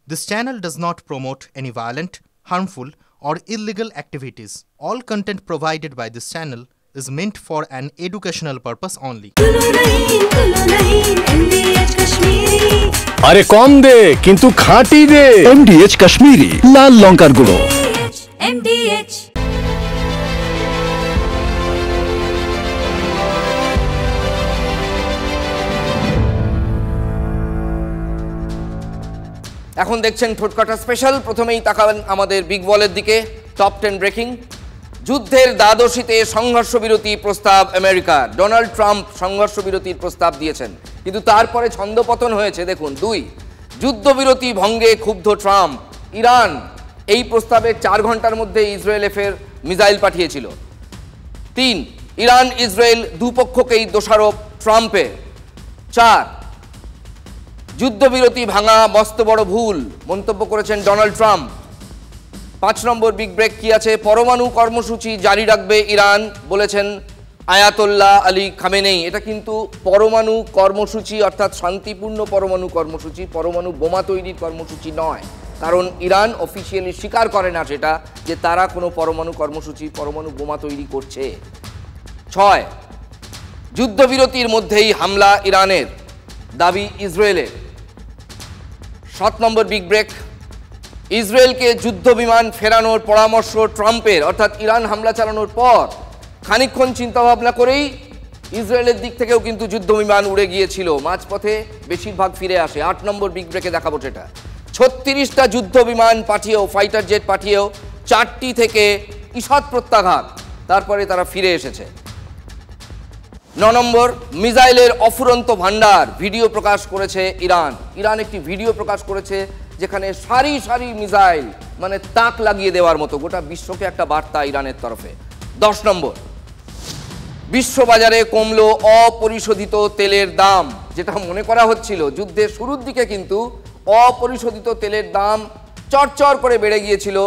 This channel does not promote any violent, harmful, or illegal activities. All content provided by this channel is meant for an educational purpose only. আরে কম দে কিন্তু খাঁটি দে MDH Kashmiri লাল লঙ্কার গুঁড়ো। MDH এখন দেখছেন ঠোঁটকাটা special. প্রথমেই তাকাবেন আমাদের বিগ বলের দিকে। Top 10 breaking. যুদ্ধের দ্বাদশীতে সংঘর্ষ বিরতি প্রস্তাব আমেরিকার। ডোনাল্ড ট্রাম্প সংঘর্ষ বিরতির প্রস্তাব দিয়েছেন, কিন্তু তারপরে ছন্দপতন হয়েছে। দেখুন, 2 যুদ্ধবিরতি ভঙ্গে ক্ষুব্ধ ট্রাম্প। ইরান এই প্রস্তাবে 4 ঘন্টার মধ্যে ইসরায়েলে ফের মিসাইল পাঠিয়েছিল। 3 ইরান ইসরায়েল দুপক্ষকেই দোষারোপ ট্রাম্পের। 4 যুদ্ধবিরতি ভাঙা মস্ত বড় ভুল মন্তব্য করেছেন ডোনাল্ড ট্রাম্প। 5 নম্বর বিগ ব্রেক কি আছে? পরমাণু কর্মসূচি জারি রাখবে ইরান, বলেছেন আয়াতোল্লাহ আলী খামেনেই। এটা কিন্তু পরমাণু কর্মসূচি অর্থাৎ শান্তিপূর্ণ পরমাণু কর্মসূচি, পরমাণু বোমা তৈরির কর্মসূচি নয়। কারণ ইরান অফিসিয়ালি স্বীকার করে না সেটা, যে তারা কোনো পরমাণু কর্মসূচি, পরমাণু বোমা তৈরি করছে। 6 যুদ্ধবিরতির মধ্যেই হামলা ইরানের, দাবি ইসরায়েলের। 7 নম্বর বিগ ব্রেক, ইসরায়েলকে যুদ্ধ বিমান ফেরানোর পরামর্শ ট্রাম্পের। অর্থাৎ ইরান হামলা চালানোর পর খানিকক্ষণ চিন্তাভাবনা করেই ইসরায়েলের দিক থেকেও কিন্তু যুদ্ধ বিমান উড়ে গিয়েছিল, মাঝপথে বেশিরভাগ ফিরে আসে। 8 নম্বর বিগ ব্রেকে দেখাবো সেটা। 36টা যুদ্ধ বিমান পাঠিয়েও, ফাইটার জেট পাঠিয়েও 4টি থেকে ঈষৎ প্রত্যাঘাত, তারপরে তারা ফিরে এসেছে। 9 নম্বর মিসাইলের অফুরন্ত ভান্ডার, ভিডিও প্রকাশ করেছে ইরান। ইরান একটি ভিডিও প্রকাশ করেছে যেখানে সারি সারি মিসাইল, মানে তাক লাগিয়ে দেওয়ার মতো, গোটা বিশ্বকে একটা বার্তা ইরানের তরফে। 10 নম্বর বিশ্ববাজারে কমলো অপরিশোধিত তেলের দাম। যেটা মনে করা হচ্ছিল যুদ্ধের শুরুর দিকে, কিন্তু অপরিশোধিত তেলের দাম চড়চড় করে বেড়ে গিয়েছিল,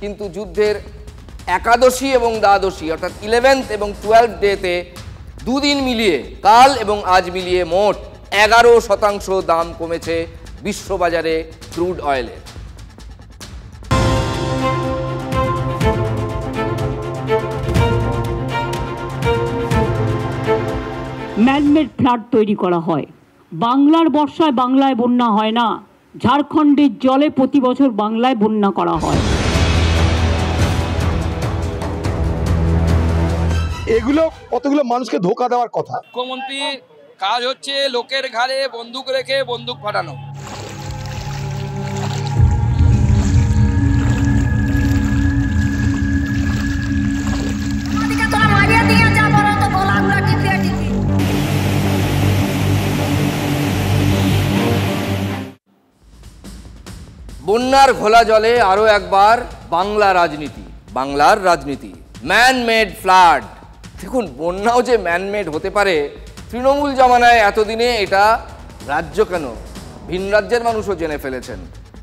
কিন্তু যুদ্ধের একাদশী এবং দ্বাদশী অর্থাৎ 11th এবং 12th ডেতে 2 দিন মিলিয়ে, কাল এবং আজ মিলিয়ে মোট 11% দাম কমেছে বিশ্ববাজারে ক্রুড অয়েলের। ম্যানমেড ফ্লাড তৈরি করা হয়। বাংলার বর্ষায় বাংলায় বন্যা হয় না, ঝাড়খণ্ডের জলে প্রতি বছর বাংলায় বন্যা করা হয়। এগুলো কতগুলো মানুষকে ধোঁকা দেওয়ার কথা। মুখ্যমন্ত্রীর কাজ হচ্ছে লোকের ঘাড়ে বন্দুক রেখে বন্দুক ফাটানো। বন্যার ঘোলা জলে আরও একবার বাংলা রাজনীতি, বাংলার রাজনীতি। Man-made flood. দেখুন, বন্যাও যে ম্যানমেড হতে পারে, তৃণমূল জমানায় এতদিনে এটা রাজ্য কেন, ভিন রাজ্যের মানুষও জেনে ফেলেছেন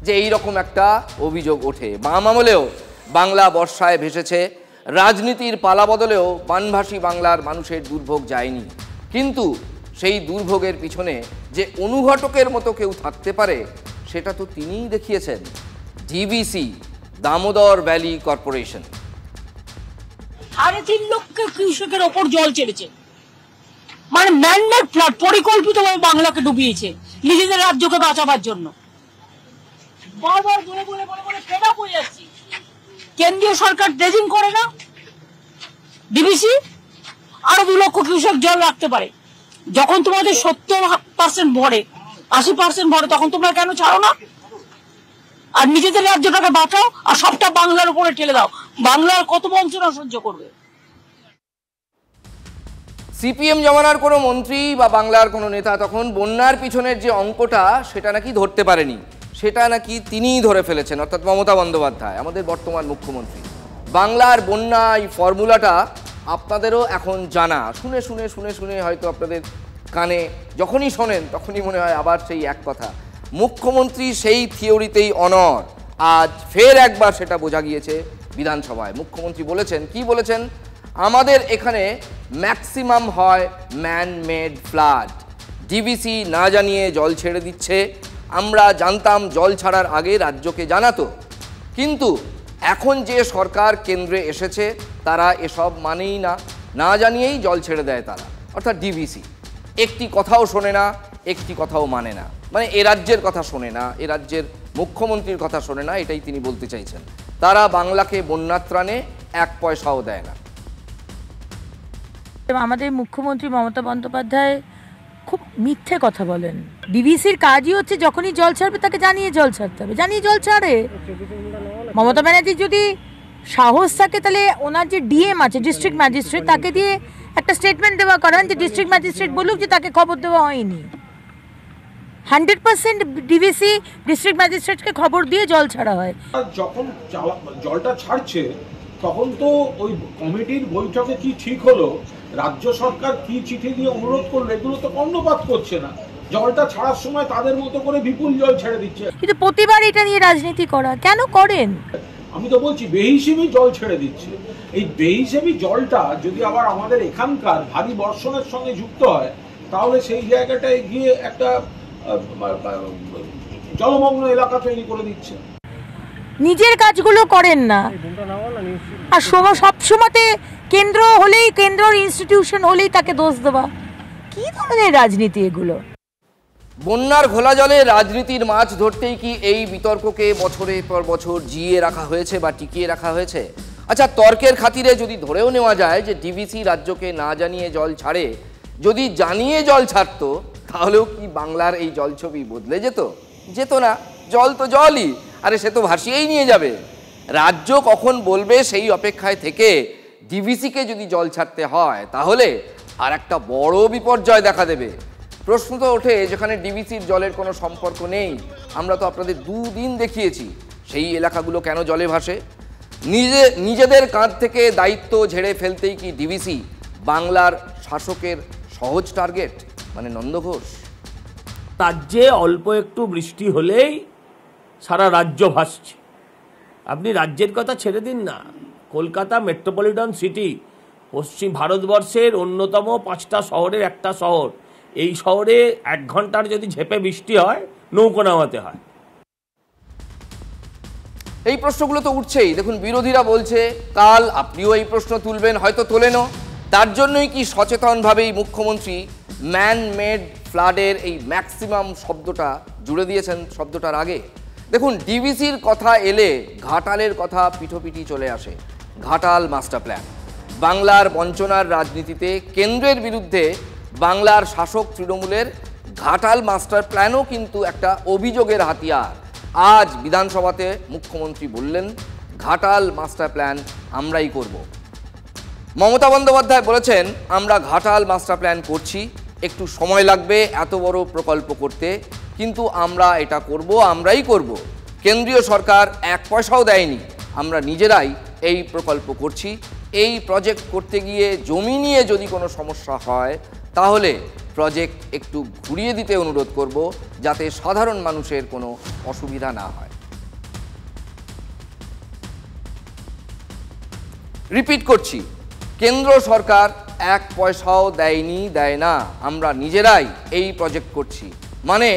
যে এই রকম একটা অভিযোগ ওঠে। বাম আমলেও বাংলা বর্ষায় ভেসেছে, রাজনীতির পালা বদলেও বানভাসী বাংলার মানুষের দুর্ভোগ যায়নি। কিন্তু সেই দুর্ভোগের পিছনে যে অনুঘটকের মতো কেউ থাকতে পারে, সেটা তো তিনিই দেখিয়েছেন। DVC, Damodar valley corporation. 3.5 লক্ষ কৃষকের ওপর জল চেপেছে, মানে ম্যানমেড ফ্লাড, পরিকল্পিতভাবে বাংলাকে ডুবিয়েছে নিজেদের রাজ্যকে বাঁচাবার জন্য। বারবার বলে বলে বলে বলে ফেড আপ হয়ে যাচ্ছি। কেন্দ্রীয় সরকার ড্রেজিং করে না, ডিভিসি আরো 2 লক্ষ কৃষক জল রাখতে পারে। যখন তোমাদের 70% ভরে, 80% ভরে, তখন তোমরা কেন ছাড়ো না? আর নিজেদের রাজ্যটাকে বাঁচাও, আর সবটা বাংলার উপরে ঠেলে দাও। বাংলার কত বঞ্চনা সহ্য করবে? সিপিএম জমানার কোনো মন্ত্রী বা বাংলার কোনো নেতা তখন বন্যার পিছনের যে অঙ্কটা, সেটা নাকি ধরতে পারেনি, সেটা নাকি তিনিই ধরে ফেলেছেন, অর্থাৎ মমতা বন্দ্যোপাধ্যায়, আমাদের বর্তমান মুখ্যমন্ত্রী। বাংলার বন্যা এই ফর্মুলাটা আপনাদেরও এখন জানা। শুনে শুনে শুনে শুনে হয়তো আপনাদের কানে যখনই শোনেন তখনই মনে হয় আবার সেই এক কথা। মুখ্যমন্ত্রী সেই থিওরিতেই অনড়। আজ ফের একবার সেটা বোঝা গিয়েছে বিধানসভায়। মুখ্যমন্ত্রী বলেছেন, কি বলেছেন? আমাদের এখানে ম্যাক্সিমাম হয় ম্যান মেড ফ্লাড। ডিভিসি না জানিয়ে জল ছেড়ে দিচ্ছে, আমরা জানতাম জল ছাড়ার আগে রাজ্যকে জানাতো, কিন্তু এখন যে সরকার কেন্দ্রে এসেছে তারা এসব মানেই না, না জানিয়েই জল ছেড়ে দেয় তারা, অর্থাৎ ডিভিসি একটি কথাও শোনে না, একটি কথাও মানে না, মানে এ রাজ্যের কথা শোনে না, এ রাজ্যের মুখ্যমন্ত্রীর কথা শোনে না, এটাই তিনি বলতে চাইছেন। তারা বাংলাকে বন্যাত্রাণে 1 পয়সাও দেয় না। আমাদের মুখ্যমন্ত্রী মমতা বন্দ্যোপাধ্যায় খুব মিথ্যে কথা বলেন। ডিভিসির কাজই হচ্ছে যখনই জল ছাড়বে তাকে জানিয়ে জল ছাড়তে হবে, জানিয়ে জল ছাড়ে। মমতা ব্যানার্জির যদি সাহস থাকে তাহলে ওনার যে ডিএম আছে, ডিস্ট্রিক্ট ম্যাজিস্ট্রেট, তাকে দিয়ে একটা স্টেটমেন্ট দেওয়া করান যে ডিস্ট্রিক্ট ম্যাজিস্ট্রেট বলুক যে তাকে খবর দেওয়া হয়নি। 100% ডিভিসি ডিস্ট্রিক্ট ম্যাজিস্ট্রেটকে খবর দিয়ে জল ছাড়া হয়। যখন জলটা ছাড়ছে তখন তো ওই কমিটির বৈঠকে কি ঠিক হলো, রাজ্য সরকার কি চিঠি দিয়ে অনুরোধ করলো, এগুলো তো কর্ণপাত করছে না। জলটা ছাড়ার সময় তাদের মতো করে বিপুল জল ছেড়ে দিচ্ছে, কিন্তু প্রতিবার এটা নিয়ে রাজনীতি করা কেন করেন? আমি তো বলছি বেহিসেবি জল ছেড়ে দিচ্ছে। এই বেহিসেবি জলটা যদি আবার আমাদের এখানকার ভারী বর্ষণের সঙ্গে যুক্ত হয় তাহলে সেই জায়গাটায় গিয়ে একটা জলমগ্ন এলাকা তৈরি করে দিচ্ছে। নিজের কাজগুলো করেন না, আর সবসময়তে কেন্দ্র হলেই, কেন্দ্র ইনস্টিটিউশন হলেই তাকে দোষ দেওয়া, কি ধরনের রাজনীতি এগুলো? বন্যার ঘোলা জলে রাজনীতির মাছ ধরতেই কি এই বিতর্ককে বছরের পর বছর জিয়ে রাখা হয়েছে বা টিকিয়ে রাখা হয়েছে? আচ্ছা, তর্কের খাতিরে যদি ধরেও নেওয়া যায় যে ডিভিসি রাজ্যকে না জানিয়ে জল ছাড়ে, যদি জানিয়ে জল ছাড়তো তাহলেও কি বাংলার এই জলছবি বদলে যেত? যেত না। জল তো জলই, আরে সে তো ভাসিয়েই নিয়ে যাবে। রাজ্য কখন বলবে সেই অপেক্ষায় থেকে ডিভিসিকে যদি জল ছাড়তে হয় তাহলে আর একটা বড় বিপর্যয় দেখা দেবে। প্রশ্ন তো ওঠে, যেখানে ডিভিসির জলের কোনো সম্পর্ক নেই, আমরা তো আপনাদের 2 দিন দেখিয়েছি, সেই এলাকাগুলো কেন জলে ভাসে? নিজেদের কাঁধ থেকে দায়িত্ব ঝেড়ে ফেলতেই কি ডিভিসি বাংলার শাসকের সহজ টার্গেট, মানে নন্দ ঘোষ? রাজ্যে অল্প একটু বৃষ্টি হলেই সারা রাজ্য ভাসছে। আপনি রাজ্যের কথা ছেড়ে দিন না, কলকাতা মেট্রোপলিটন সিটি পশ্চিম ভারতবর্ষের অন্যতম 5টা শহরের একটা শহর। এই শহরে 1 ঘন্টার যদি ঝেপে বৃষ্টি হয় নৌকো নামাতে হয়। এই প্রশ্নগুলো তো উঠছেই। দেখুন, বিরোধীরা বলছে, কাল আপনিও এই প্রশ্ন তুলবেন, হয়তো তোলেনও, তার জন্যই কি সচেতনভাবেই মুখ্যমন্ত্রী ম্যান মেড ফ্লাডের এই ম্যাক্সিমাম শব্দটা জুড়ে দিয়েছেন শব্দটার আগে? দেখুন, ডিভিসির কথা এলে ঘাটালের কথা পিঠোপিঠি চলে আসে। ঘাটাল মাস্টার প্ল্যান, বাংলার বঞ্চনার রাজনীতিতে কেন্দ্রের বিরুদ্ধে বাংলার শাসক তৃণমূলের ঘাটাল মাস্টার প্ল্যানও কিন্তু একটা অভিযোগের হাতিয়ার। আজ বিধানসভাতে মুখ্যমন্ত্রী বললেন, ঘাটাল মাস্টার প্ল্যান আমরাই করব। মমতা বন্দ্যোপাধ্যায় বলেছেন, আমরা ঘাটাল মাস্টার প্ল্যান করছি, একটু সময় লাগবে এত বড় প্রকল্প করতে, কিন্তু আমরা এটা করব, আমরাই করব। কেন্দ্রীয় সরকার 1 পয়সাও দেয়নি, আমরা নিজেরাই এই প্রকল্প করছি। এই প্রজেক্ট করতে গিয়ে জমি নিয়ে যদি কোনো সমস্যা হয় তাহলে প্রজেক্ট একটু ঘুরিয়ে দিতে অনুরোধ করব, যাতে সাধারণ মানুষের কোনো অসুবিধা না হয়। রিপিট করছি, কেন্দ্র সরকার 1 পয়সাও দেয়নি, দেয় না, আমরা নিজেরাই এই প্রজেক্ট করছি। মানে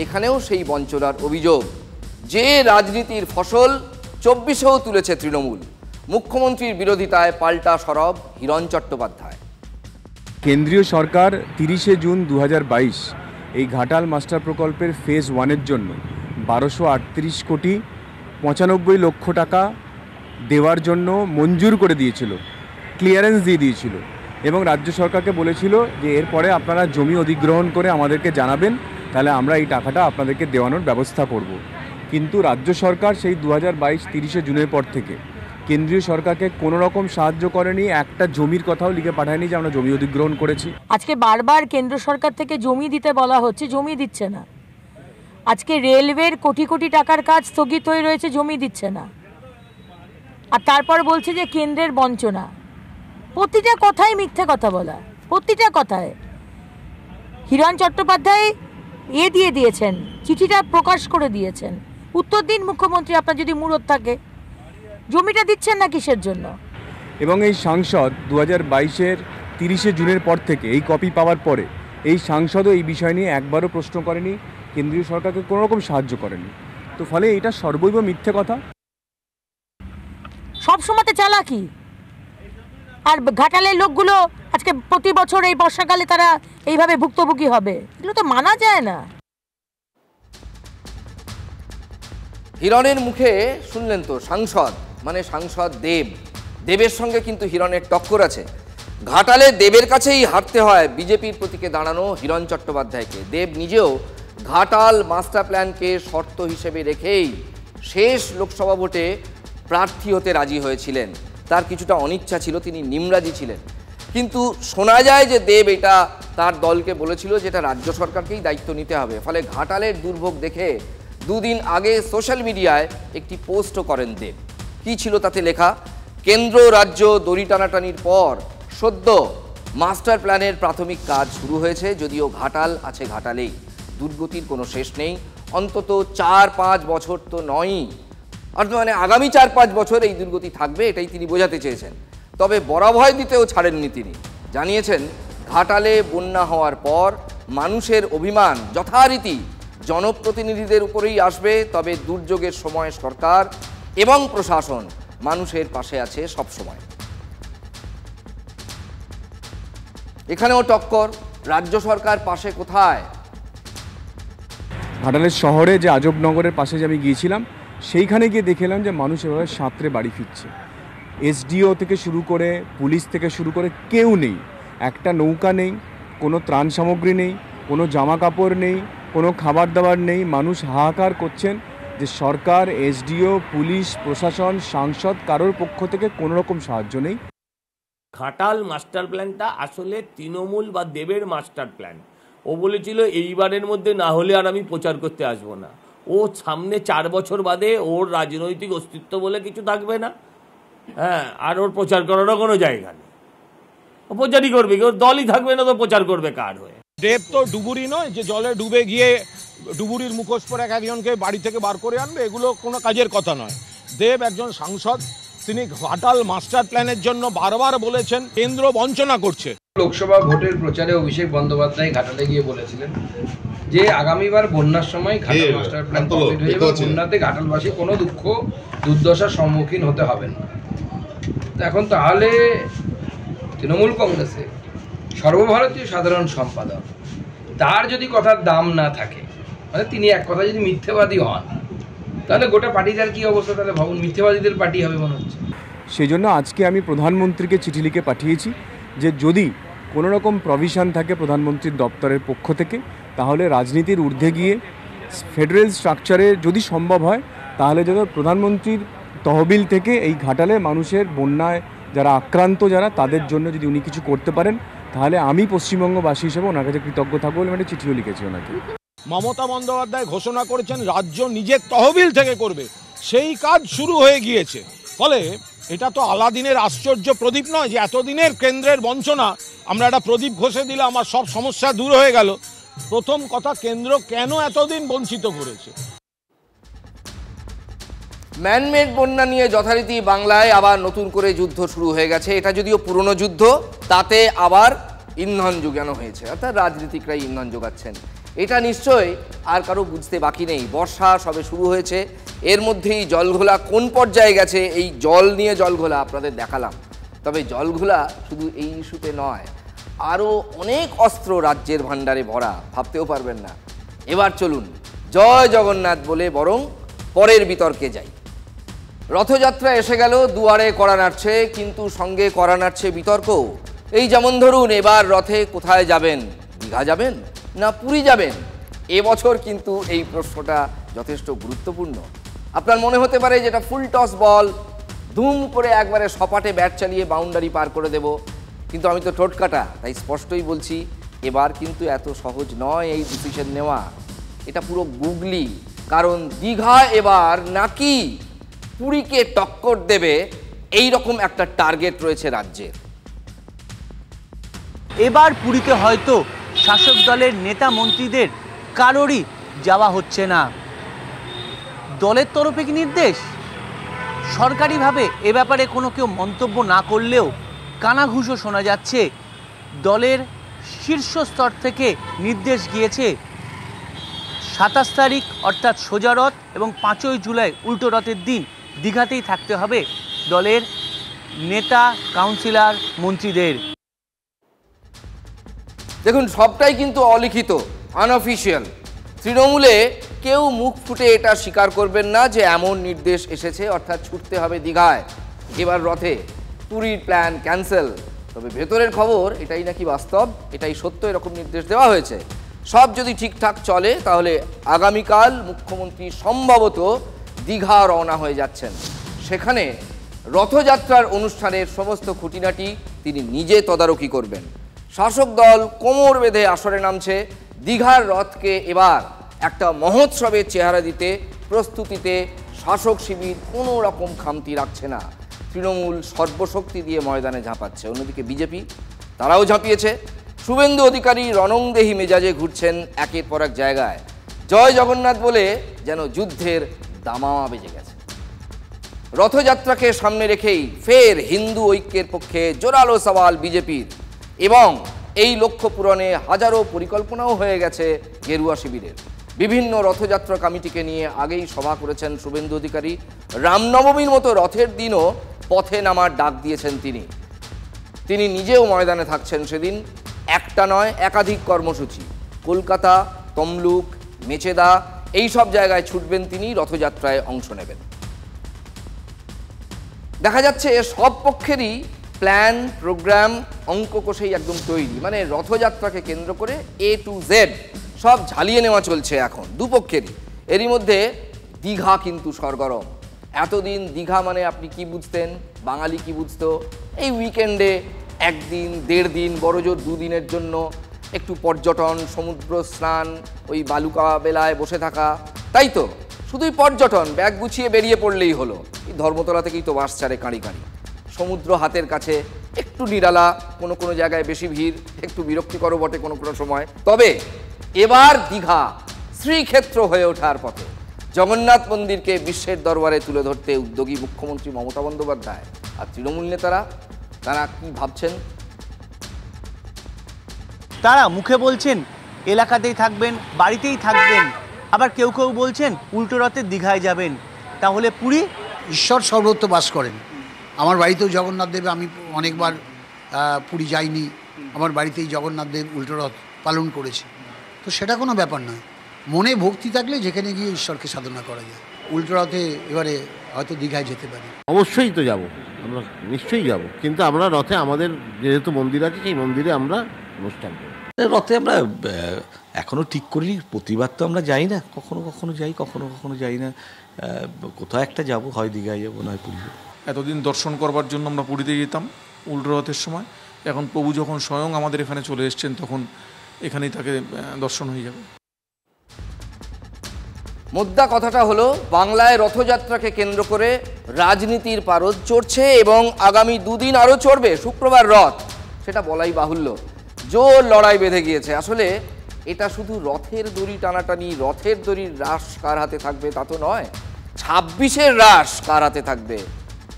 এখানেও সেই বঞ্চনার অভিযোগ। যে রাজনীতির ফসল 24এও তুলেছে তৃণমূল। মুখ্যমন্ত্রীর বিরোধিতায় পাল্টা সরব হিরণ চট্টোপাধ্যায়। কেন্দ্রীয় সরকার 30শে জুন 2022 এই ঘাটাল মাস্টার প্রকল্পের ফেজ 1-এর জন্য 1238 কোটি 95 লক্ষ টাকা দেওয়ার জন্য মঞ্জুর করে দিয়েছিল, ক্লিয়ারেন্স দিয়ে দিয়েছিল, এবং রাজ্য সরকারকে বলেছিল যে এরপরে আপনারা জমি অধিগ্রহণ করে আমাদেরকে জানাবেন, তাহলে আমরা এই টাকাটা আপনাদেরকে দেওয়ানোর ব্যবস্থা করব। কিন্তু রাজ্য সরকার সেই 2022 30শে জুনের পর থেকে কেন্দ্রীয় সরকারকে কোনো রকম সাহায্য করেনি, একটা জমির কথাও লিখে পাঠায়নি যে আমরা জমি অধিগ্রহণ করেছি। আজকে বারবার কেন্দ্র সরকার থেকে জমি দিতে বলা হচ্ছে, জমি দিচ্ছে না। আজকে রেলওয়ের কোটি কোটি টাকার কাজ স্থগিত হয়ে রয়েছে, জমি দিচ্ছে না। আর তারপর বলছে যে কেন্দ্রের বঞ্চনা। প্রতিটা কথাই মিথ্যে কথা বলা, প্রতিটা কথায়। হিরণ চট্টোপাধ্যায় দিয়ে দিয়েছেন, চিঠিটা প্রকাশ করে দিয়েছেন। উত্তর দিন মুখ্যমন্ত্রী, আপনার যদি মুরত থাকে, জমিটা দিচ্ছেন না কিসের জন্য? এবং এই সাংসদ 2022-এর 30শে জুনের পর থেকে এই কপি পাওয়ার পরে এই সাংসদও এই বিষয় নিয়ে একবারও প্রশ্ন করেনি, কেন্দ্রীয় সরকারকে কোনো রকম সাহায্য করেনি। তো ফলে এটা সর্বৈব মিথ্যে কথা। সব সময়তে চালাকি। আর ঘাটালের লোকগুলো আজকে প্রতি বছর এই বর্ষাকালে তারা এইভাবে ভুক্তভোগী হবে, এগুলো তো মানা যায় না। হিরণের মুখে শুনলেন তো, সাংসদ মানে সাংসদ দেবের সঙ্গে কিন্তু হিরণের টক্কর আছে। ঘাটালে দেবের কাছেই হারতে হয় বিজেপির প্রতীকে দাঁড়ানো হিরণ চট্টোপাধ্যায়কে। দেব নিজেও ঘাটাল মাস্টার প্ল্যানকে শর্ত হিসেবে রেখেই শেষ লোকসভা ভোটে প্রার্থী হতে রাজি হয়েছিলেন। তার কিছুটা অনিচ্ছা ছিল, তিনি নিমরাজি ছিলেন। কিন্তু শোনা যায় যে দেব এটা তার দলকে বলেছিল যেটা রাজ্য সরকারকেই দায়িত্ব নিতে হবে। ফলে ঘাটালের দুর্ভোগ দেখে দুদিন আগে সোশ্যাল মিডিয়ায় একটি পোস্টও করেন দেব। কি ছিল তাতে লেখা? কেন্দ্র রাজ্য দড়ি টানাটানির পর সদ্য মাস্টার প্ল্যানের প্রাথমিক কাজ শুরু হয়েছে, যদিও ঘাটাল আছে ঘাটালেই, দুর্গতির কোনো শেষ নেই। অন্তত 4-5 বছর তো নয়ই, অর্থাৎ মানে আগামী 4-5 বছর এই দুর্গতি থাকবে, এটাই তিনি বোঝাতে চেয়েছেন। তবে বরাভয় দিতেও ছাড়েননি তিনি। জানিয়েছেন ঘাটালে বন্যা হওয়ার পর মানুষের অভিমান যথারীতি জনপ্রতিনিধিদের উপরেই আসবে, তবে দুর্যোগের সময় সরকার এবং প্রশাসন মানুষের পাশে আছে সব সময়। এখানেও টক্কর, রাজ্য সরকার পাশে কোথায়? ঘাটালের শহরে যে আজবনগরের পাশে যে আমি গিয়েছিলাম, সেইখানে গিয়ে দেখলাম যে মানুষ এভাবে সাঁতরে বাড়ি ফিরছে। এসডিও থেকে শুরু করে পুলিশ থেকে শুরু করে কেউ নেই, একটা নৌকা নেই, কোনো ত্রাণ সামগ্রী নেই, কোনো জামা কাপড় নেই, কোনো খাবার দাবার নেই। মানুষ হাহাকার করছেন যে সরকার, এসডিও, পুলিশ, প্রশাসন, সাংসদ কারোর পক্ষ থেকে কোনো রকম সাহায্য নেই। ঘাটাল মাস্টার প্ল্যানটা আসলে তৃণমূল বা দেবের মাস্টার প্ল্যান। ও বলেছিল এইবারের মধ্যে না হলে আর আমি প্রচার করতে আসবো না। ও সামনে 4 বছর বাদে ওর রাজনৈতিক অস্তিত্ব বলে কিছু থাকবে না, হ্যাঁ, আর ওর প্রচার করারও কোনো জায়গা নেই। ও প্রচারই করবে, ওর দলই থাকবে না, তো প্রচার করবে কার হয়ে? দেব তো ডুবুরি নয় যে জলে ডুবে গিয়ে ডুবুরির মুখোশ পরে একজনকে বাড়ি থেকে বার করে আনবে, এগুলো কোনো কাজের কথা নয়। দেব একজন সাংসদ, তিনি ঘাটাল মাস্টার প্ল্যানের জন্য বারবার বলেছেন কেন্দ্র বঞ্চনা করছে। লোকসভা ভোটের প্রচারে অভিষেক বন্দ্যোপাধ্যায় ঘাটালে গিয়ে বলেছিলেন যে আগামীবার বন্যার সময় ঘাটাল মাস্টার প্ল্যান কমপ্লিট হয়ে যাবে, বন্যাতে ঘাটালবাসী কোনো দুঃখ দুর্দশার সম্মুখীন হতে হবেন না। এখন তাহলে তৃণমূল কংগ্রেসে সর্বভারতীয় সাধারণ সম্পাদক, তার যদি কথার দাম না থাকে, মানে তিনি এক কথা যদি মিথ্যেবাদী হন, তাহলে গোটা পার্টিটার কি অবস্থা? তাহলে ভাবুন, মিথ্যেবাদীদের পার্টি হবে মনে হচ্ছে। সেই জন্য আজকে আমি প্রধানমন্ত্রীকে চিঠি লিখে পাঠিয়েছি যে যদি কোনো রকম প্রভিশন থাকে প্রধানমন্ত্রীর দপ্তরের পক্ষ থেকে, তাহলে রাজনীতির ঊর্ধ্বে গিয়ে ফেডারেল স্ট্রাকচারে যদি সম্ভব হয়, তাহলে যেন প্রধানমন্ত্রীর তহবিল থেকে এই ঘাটালে মানুষের বন্যায় যারা আক্রান্ত, যারা তাদের জন্য যদি উনি কিছু করতে পারেন, তাহলে আমি পশ্চিমবঙ্গবাসী হিসেবে ওনার কাছে কৃতজ্ঞ থাকবো বলে একটা চিঠিও লিখেছি ওনাকে। মমতা বন্দ্যোপাধ্যায় ঘোষণা করেছেন রাজ্য নিজের তহবিল থেকে করবে, সেই কাজ শুরু হয়ে গিয়েছে। ফলে এটা তো আলাদিনের আশ্চর্য প্রদীপ নয় যে এতদিনের কেন্দ্রের বঞ্চনা, আমরা একটা প্রদীপ ঘষে দিলে আমার সব সমস্যা দূর হয়ে গেল। প্রথম কথা, কেন্দ্র কেন এতদিন বঞ্চিত করেছে? ম্যানমেড বন্যা নিয়ে যথারীতি বাংলায় আবার নতুন করে যুদ্ধ শুরু হয়ে গেছে। এটা যদিও পুরনো যুদ্ধ, তাতে আবার ইন্ধন যোগানো হয়েছে, অর্থাৎ রাজনীতিকরাই ইন্ধন যোগাচ্ছেন। এটা নিশ্চয়ই আর কারো বুঝতে বাকি নেই। বর্ষা সবে শুরু হয়েছে, এর মধ্যেই জলঘোলা কোন পর্যায়ে গেছে, এই জল নিয়ে জলঘোলা আপনাদের দেখালাম। তবে জলঘোলা শুধু এই ইস্যুতে নয়, আরও অনেক অস্ত্র রাজ্যের ভাণ্ডারে ভরা, ভাবতেও পারবেন না। এবার চলুন জয় জগন্নাথ বলে বরং পরের বিতর্কে যাই। রথযাত্রা এসে গেল, দুয়ারে কড়া নাড়ছে, কিন্তু সঙ্গে কড়া নাড়ছে বিতর্ক। এই যেমন ধরুন, এবার রথে কোথায় যাবেন? দীঘা যাবেন না পুরী যাবেন? এবছর কিন্তু এই প্রশ্নটা যথেষ্ট গুরুত্বপূর্ণ। আপনার মনে হতে পারে যেটা ফুল টস বল, ধুম করে একবারে সপাটে ব্যাট চালিয়ে বাউন্ডারি পার করে দেব, কিন্তু আমি তো টোটকাটা, তাই স্পষ্টই বলছি এবার কিন্তু এত সহজ নয় এই ডিসিশন নেওয়া। এটা পুরো গুগলি, কারণ দীঘা এবার নাকি পুরীকে টক্কর দেবে, এই রকম একটা টার্গেট রয়েছে রাজ্যের। এবার পুরীতে হয়তো শাসক দলের নেতা মন্ত্রীদের কারোরই যাওয়া হচ্ছে না। দলের তরফে কি নির্দেশ? সরকারিভাবে এ ব্যাপারে কোনো কেউ মন্তব্য না করলেও কানাঘুষো শোনা যাচ্ছে দলের শীর্ষ স্তর থেকে নির্দেশ গিয়েছে 27 তারিখ অর্থাৎ সোজা রথ এবং 5ই জুলাই উল্টো রথের দিন দীঘাতেই থাকতে হবে দলের নেতা, কাউন্সিলর, মন্ত্রীদের। দেখুন, সবটাই কিন্তু অলিখিত, আনঅফিশিয়াল। তৃণমূলে কেউ মুখ ফুটে এটা স্বীকার করবেন না যে এমন নির্দেশ এসেছে, অর্থাৎ ছুটতে হবে দীঘায় এবার রথে, পুরীর প্ল্যান ক্যান্সেল। তবে ভেতরের খবর এটাই নাকি বাস্তব, এটাই সত্য, এরকম নির্দেশ দেওয়া হয়েছে। সব যদি ঠিকঠাক চলে তাহলে আগামীকাল মুখ্যমন্ত্রী সম্ভবত দীঘা রওনা হয়ে যাচ্ছেন। সেখানে রথযাত্রার অনুষ্ঠানের সমস্ত খুঁটিনাটি তিনি নিজে তদারকি করবেন। শাসক দল কোমর বেঁধে আসরে নামছে। দীঘার রথকে এবার একটা মহোৎসবের চেহারা দিতে প্রস্তুতিতে শাসক শিবির কোনো রকম খামতি রাখছে না। তৃণমূল সর্বশক্তি দিয়ে ময়দানে ঝাঁপাচ্ছে। অন্যদিকে বিজেপি, তারাও ঝাঁপিয়েছে। শুভেন্দু অধিকারী রণংদেহী মেজাজে ঘুরছেন একের পর এক জায়গায়। জয় জগন্নাথ বলে যেন যুদ্ধের দামামা বেজে গেছে। রথযাত্রাকে সামনে রেখেই ফের হিন্দু ঐক্যের পক্ষে জোরালো সওয়াল বিজেপির, এবং এই লক্ষ্য পূরণে হাজারো পরিকল্পনাও হয়ে গেছে গেরুয়া শিবিরের। বিভিন্ন রথযাত্রা কমিটিকে নিয়ে আগেই সভা করেছেন শুভেন্দু অধিকারী। রামনবমীর মতো রথের দিনও পথে নামার ডাক দিয়েছেন তিনি নিজেও ময়দানে থাকছেন সেদিন। একটা নয়, একাধিক কর্মসূচি, কলকাতা, তমলুক, মেচেদা, এই সব জায়গায় ছুটবেন তিনি, রথযাত্রায় অংশ নেবেন। দেখা যাচ্ছে সব পক্ষেরই প্ল্যান, প্রোগ্রাম, অঙ্ক কষেই একদম তৈরি। মানে রথযাত্রাকে কেন্দ্র করে A to Z সব ঝালিয়ে নেওয়া চলছে এখন দুপক্ষেরই। এরই মধ্যে দীঘা কিন্তু সরগরম। এতদিন দীঘা মানে আপনি কি বুঝতেন, বাঙালি কি বুঝতো? এই উইকেন্ডে একদিন, 1.5 দিন, বড়জোর 2 দিনের জন্য একটু পর্যটন, সমুদ্র স্নান, ওই বালুকা বেলায় বসে থাকা, তাই তো? শুধুই পর্যটন, ব্যাগ গুছিয়ে বেরিয়ে পড়লেই হলো। এই ধর্মতলা থেকেই তো বাস ছাড়ে কাঁড়ি কাঁড়ি। সমুদ্র হাতের কাছে, একটু নিরালা, কোনো কোনো জায়গায় বেশি ভিড়, একটু বিরক্তিকর বটে কোনো কোনো সময়। তবে এবার দীঘা শ্রীক্ষেত্র হয়ে ওঠার পথে। জগন্নাথ মন্দিরকে বিশ্বের দরবারে তুলে ধরতে উদ্যোগী মুখ্যমন্ত্রী মমতা বন্দ্যোপাধ্যায়। আর তৃণমূল নেতারা, তারা কি ভাবছেন? তারা মুখে বলছেন এলাকাতেই থাকবেন, বাড়িতেই থাকবেন, আবার কেউ কেউ বলছেন উল্টো রথে দীঘায় যাবেন। তাহলে পুরী? ঈশ্বর সর্বত্র বাস করেন। আমার বাড়িতেও জগন্নাথ দেব, আমি অনেকবার পুরী যাইনি, আমার বাড়িতেই জগন্নাথ দেব উল্টো রথ পালন করেছে। তো সেটা কোনো ব্যাপার নয়, মনে ভক্তি থাকলে যেখানে গিয়ে ঈশ্বরকে সাধনা করা যায়। উল্টো রথে এবারে হয়তো দীঘায় যেতে পারি। অবশ্যই তো যাব, আমরা নিশ্চয়ই যাব, কিন্তু আমরা রথে আমাদের যেহেতু মন্দির আছে সেই মন্দিরে আমরা অনুষ্ঠান করি। রথে আমরা এখনও ঠিক করিনি, প্রতিবার তো আমরা যাই না, কখনো কখনো যাই, কখনো কখনো যাই না। কোথাও একটা যাব, হয় দীঘায় যাবো, নয় পুরী। এতদিন দর্শন করবার জন্য আমরা পুরীতে যেতাম উল্টো রথের সময়। এখন প্রভু যখন স্বয়ং আমাদের এখানে চলে এসছেন, তখন এখানেই তাকে দর্শন হয়ে যাবে। মোদ্দা কথাটা হলো, বাংলায় রথযাত্রাকে কেন্দ্র করে রাজনীতির পারদ চড়ছে এবং আগামী 2 দিন আরও চড়বে। শুক্রবার রথ, সেটা বলাই বাহুল্য, জোর লড়াই বেঁধে গিয়েছে। আসলে এটা শুধু রথের দড়ি টানাটানি, রথের দড়ির রাস কার হাতে থাকবে তা তো নয়, 26-এর রাস কার হাতে থাকবে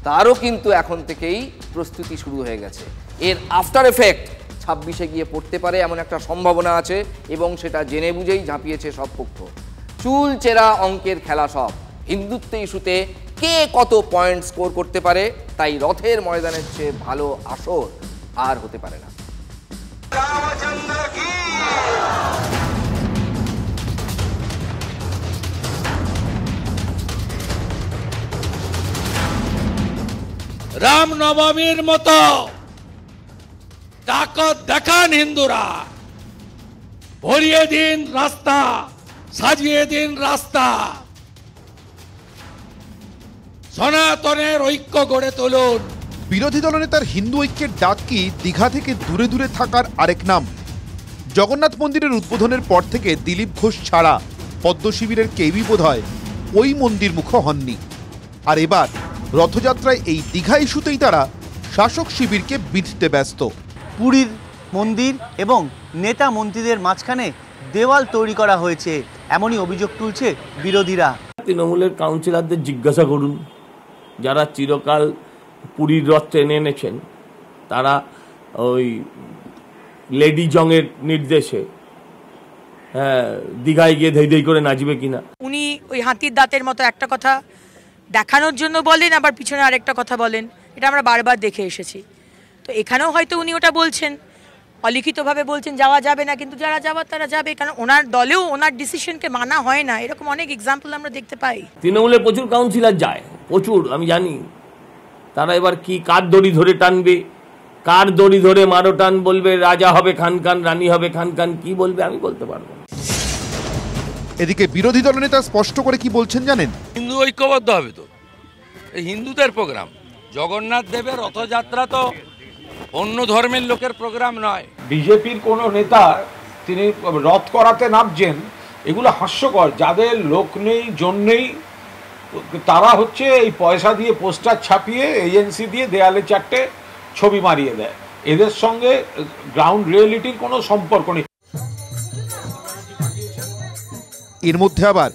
তারও কিন্তু এখন থেকেই প্রস্তুতি শুরু হয়ে গেছে। এর আফটার এফেক্ট 26-এ গিয়ে পড়তে পারে এমন একটা সম্ভাবনা আছে, এবং সেটা জেনে বুঝেই ঝাঁপিয়েছে সব পক্ষ। চুল চেরা অঙ্কের খেলা সব। হিন্দুত্ব ইস্যুতে কে কত পয়েন্ট স্কোর করতে পারে, তাই রথের ময়দানের চেয়ে ভালো আসর আর হতে পারে না। রামনবমীর মতো তাকত দেখান হিন্দুরা, ভরিয়ে দিন রাস্তা, সাজিয়ে দিন রাস্তা, সনাতনের ঐক্য গড়ে তুলুন। বিরোধী দলনেতার হিন্দু ঐক্যের ডাক কি দীঘা থেকে দূরে দূরে থাকার আরেক নাম? জগন্নাথ মন্দিরের উদ্বোধনের পর থেকে দিলীপ ঘোষ ছাড়া পদ্ম শিবিরের কেউই বোধহয় ওই মন্দির মুখ হননি। আর এবার রথযাত্রায় এই দীঘা ইস্যুতেই তারা শাসক শিবিরকে বিঁধতে ব্যস্ত। পুরীর মন্দির এবং নেতা মন্ত্রীদের মাঝখানে দেওয়াল তৈরি করা হয়েছে, এমনই অভিযোগ তুলছে বিরোধীরা। তৃণমূলের কাউন্সিলরদের জিজ্ঞাসা করুন, যারা চিরকাল পুরীর রথ টেনে এনেছেন, তারা ওই লেডি জংয়ের নির্দেশে দীঘায় গিয়ে ধেই ধেই করে নাচবে কিনা। উনি ওই হাতির দাঁতের মতো একটা কথা দেখানোর জন্য বলেন, আবার পিছনে আরেকটা কথা বলেন, এটা আমরা বারবার দেখে এসেছি। তো এখানেও হয়তো উনি ওটা বলছেন, অলিখিতভাবে বলছেন যাওয়া যাবে না, কিন্তু যারা যাবার তারা যাবে, কারণ ওনার দলেও ওনার ডিসিশনকে মানা হয় না, এরকম অনেক এক্সাম্পল আমরা দেখতে পাই। তৃণমূলে প্রচুর কাউন্সিলর যায়, প্রচুর, আমি জানি। তারা এবার কি কার দড়ি ধরে টানবে, কার দড়ি ধরে মারো টান বলবে, রাজা হবে খান খান, রানী হবে খান খান, কি বলবে আমি বলতে পারবো না। এদিকে বিরোধী দলনেতা স্পষ্ট করে কি বলছেন জানেন? হিন্দু ঐক্যবদ্ধ হবে তো, এই হিন্দুদের প্রোগ্রাম। জগন্নাথ দেবের রথযাত্রা তো অন্য ধর্মের লোকের প্রোগ্রাম নয়। বিজেপির কোনো নেতা তিনি রথ করাতে নামছেন, এগুলো হাস্যকর। যাদের লোক নেই, জন নেই, তারা হচ্ছে এই পয়সা দিয়ে পোস্টার ছাপিয়ে এজেন্সি দিয়ে দেয়ালে 4টে ছবি মারিয়ে দেয়। এদের সঙ্গে গ্রাউন্ড রিয়েলিটির কোনো সম্পর্ক নেই। এর মধ্যে আবার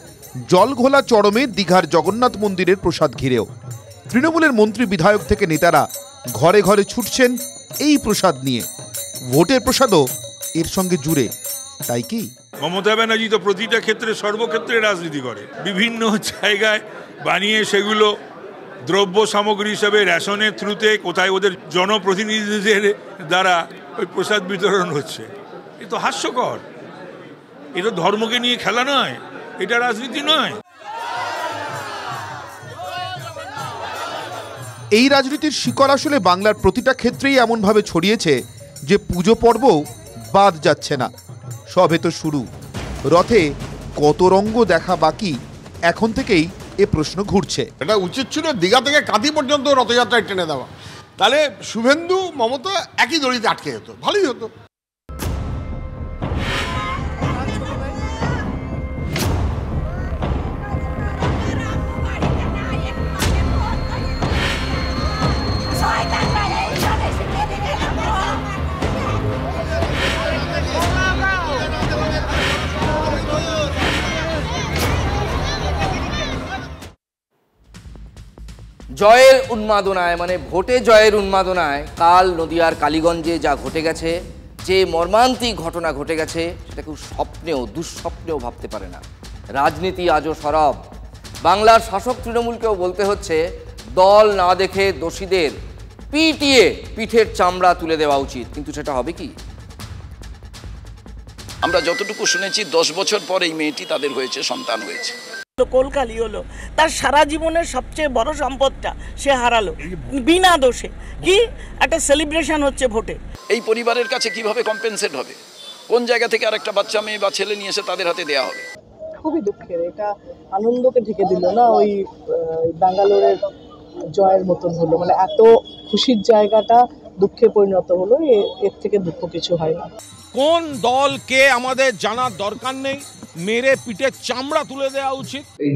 জল ঘোলা চরমে দীঘার জগন্নাথ মন্দিরের প্রসাদ ঘিরেও তৃণমূলের মন্ত্রী বিধায়ক থেকে নেতারা ঘরে ঘরে ছুটছেন এই প্রসাদ নিয়ে। ভোটের প্রসাদও এর সঙ্গে জুড়ে, তাই কি? মমতা ব্যানার্জি তো প্রতিটা ক্ষেত্রে, সর্বক্ষেত্রে রাজনীতি করে, বিভিন্ন জায়গায় বানিয়ে সেগুলো দ্রব্য সামগ্রী হিসেবে রেশনের থ্রুতে কোথায় ওদের জনপ্রতিনিধিদের দ্বারা ওই প্রসাদ বিতরণ হচ্ছে। এ তো হাস্যকর। এটা ধর্মকে নিয়ে খেলা নয়, এটা রাজনীতি নয়। এই রাজনীতির শিকড় আসলে বাংলার প্রতিটা ক্ষেত্রেই এমনভাবে ছড়িয়েছে যে পুজো পর্বও বাদ যাচ্ছে না। সবে তো শুরু, রথে কত রঙ্গ দেখা বাকি এখন থেকেই এ প্রশ্ন ঘুরছে। এটা উচিত ছিল দীঘা থেকে কাঁথি পর্যন্ত রথযাত্রায় টেনে দেওয়া, তাহলে শুভেন্দু মমতা একই দড়িতে আটকে যেত, ভালোই হতো। জয়ের উন্মাদনায়, মানে ভোটে জয়ের উন্মাদনায় কাল নদিয়ার কালীগঞ্জে যা ঘটে গেছে, যে মর্মান্তিক ঘটনা ঘটে গেছে, সেটা কেউ স্বপ্নেও দুঃস্বপ্নেও ভাবতে পারে না। রাজনীতি আজও সরব। বাংলার শাসক তৃণমূলকেও বলতে হচ্ছে দল না দেখে দোষীদের পিটিয়ে পিঠের চামড়া তুলে দেওয়া উচিত, কিন্তু সেটা হবে কি? আমরা যতটুকু শুনেছি 10 বছর পর এই মেয়েটি তাদের হয়েছে, সন্তান হয়েছে। কলকালি হলো, তার সারা জীবনের সবচেয়ে বড় সম্পদটা সে হারালো বিনা দোষে। কি একটা সেলিব্রেশন হচ্ছে ভোটে। এই পরিবারের কাছে কিভাবে কম্পেনসেট হবে? কোন জায়গা থেকে আরেকটা বাচ্চা মেয়ে বা ছেলে নিয়ে এসে তাদের হাতে দেওয়া হবে? খুবই দুঃখের। এটা আনন্দকে ঢেকে দিল না, ওই ব্যাঙ্গালোরের জয়ের মতন হলো। মানে এত খুশির জায়গাটা দুঃখে পরিণত হলো, এর থেকে দুঃখ কিছু হয় না। কোন দলকে আমাদের জানার দরকার নেই, মেরে পিঠের চামড়া তুলে দেওয়া উচিত। এই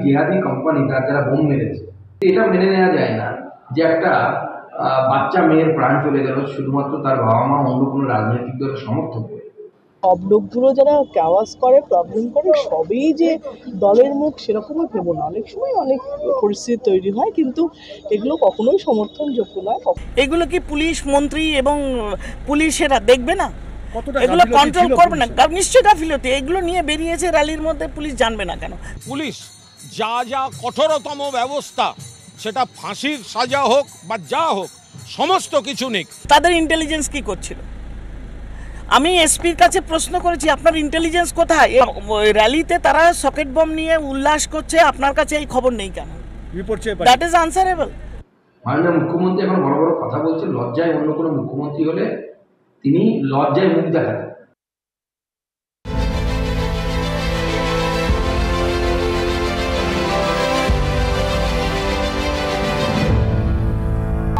জিহাদি কোম্পানি তার যারা বোম মেরেছে, এটা মেনে নেওয়া যায় না যে একটা বাচ্চা মেয়ের প্রাণ চলে গেল শুধুমাত্র তার বাবা মা অন্য কোনো রাজনৈতিক দলের সমর্থন করে। সব লোকগুলো যারা কাওয়াজ করে, প্রবলেম করে, সবই যে দলের মুখ সেরকমই ভেবো না। অনেক সময় অনেক পরিস্থিতি তৈরি হয়, কিন্তু এগুলো কখনোই সমর্থনযোগ্য নয়। এগুলো কি পুলিশ মন্ত্রী এবং পুলিশেরা দেখবে না? এগুলো কন্ট্রোল করবে না? নিশ্চয়ই গাফিলতি। এগুলো নিয়ে বেরিয়েছে র্যালির মধ্যে, পুলিশ জানবে না কেন? পুলিশ যা যা কঠোরতম ব্যবস্থা, সেটা ফাঁসির সাজা হোক বা যা হোক, সমস্ত কিছু নিক। তাদের ইন্টেলিজেন্স কি করছিল? আমি এসপির কাছে প্রশ্ন করেছি, আপনার ইন্টেলিজেন্স কোথায়? র্যালিতে তারা সকেট বম নিয়ে উল্লাস করছে, আপনার কাছে এই খবর নেই কেন? That is answerable. মাননীয় মুখ্যমন্ত্রী এখন বড় বড় কথা বলছে, লজ্জায় অন্য কোনো মুখ্যমন্ত্রী হলে তিনি লজ্জায় মুখ দেখাতেন।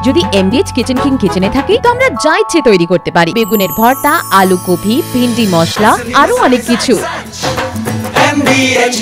যদি MDH কিচেন কিং কিচেনে থাকি তো আমরা যা ইচ্ছে তৈরি করতে পারি। বেগুনের ভর্তা, আলু কপি, ভিন্ডি মশলা, আরো অনেক কিছু। MDH